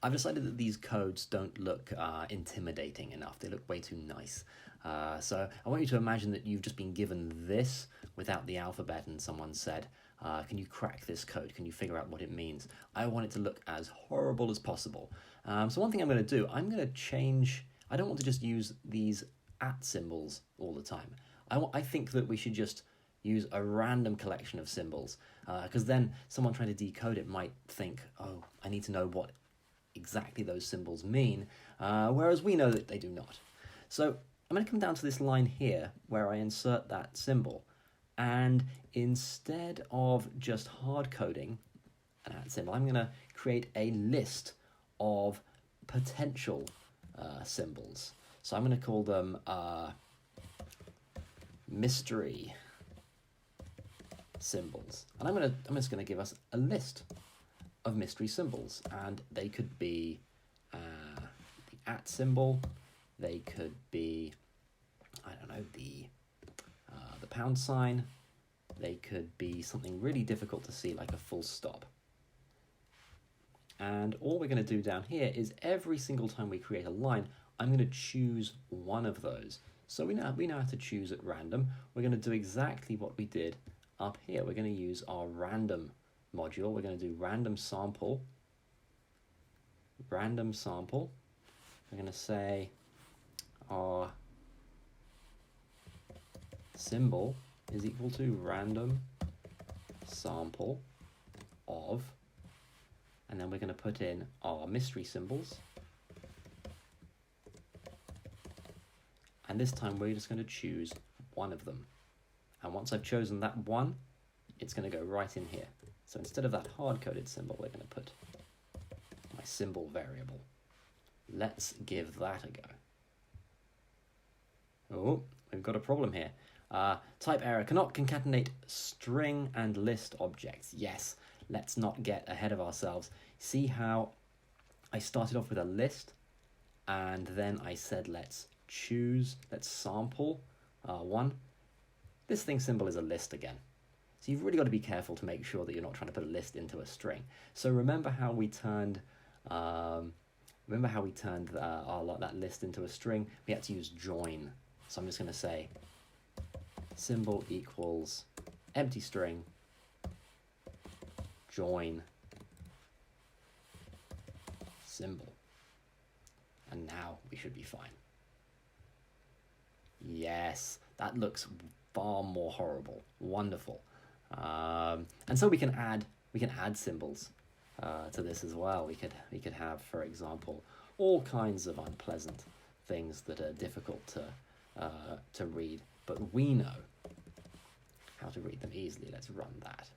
I've decided that these codes don't look intimidating enough. They look way too nice. So I want you to imagine that you've just been given this without the alphabet and someone said, can you crack this code? Can you figure out what it means? I want it to look as horrible as possible. So one thing I'm going to do, I'm going to change, I don't want to just use these @ symbols all the time. I think that we should just use a random collection of symbols, because then someone trying to decode it might think, oh, I need to know what exactly those symbols mean, whereas we know that they do not. So I'm going to come down to this line here where I insert that symbol, and instead of just hard coding an @ symbol, I'm going to create a list of potential symbols. So I'm going to call them mystery symbols, and I'm just going to give us a list of mystery symbols, and they could be the @ symbol, they could be, I don't know, the pound sign, they could be something really difficult to see like a full stop. And all we're going to do down here is every single time we create a line, I'm going to choose one of those. So we know how to choose at random. We're going to do exactly what we did up here. We're going to use our random module. We're going to do random sample. We're going to say our symbol is equal to random sample of, and then we're going to put in our mystery symbols. And this time we're just going to choose one of them. And once I've chosen that one, it's going to go right in here. So instead of that hard-coded symbol, we're going to put my symbol variable. Let's give that a go. Oh, we've got a problem here. Type error, cannot concatenate string and list objects. Yes, let's not get ahead of ourselves. See how I started off with a list, and then I said let's sample one. This thing symbol is a list again. So you've really got to be careful to make sure that you're not trying to put a list into a string. So remember how we turned that list into a string? We had to use join. So I'm just going to say symbol equals empty string join symbol. And now we should be fine. Yes, that looks far more horrible. Wonderful. And so we can add symbols to this as well. We could have, for example, all kinds of unpleasant things that are difficult to read, but we know how to read them easily. Let's run that.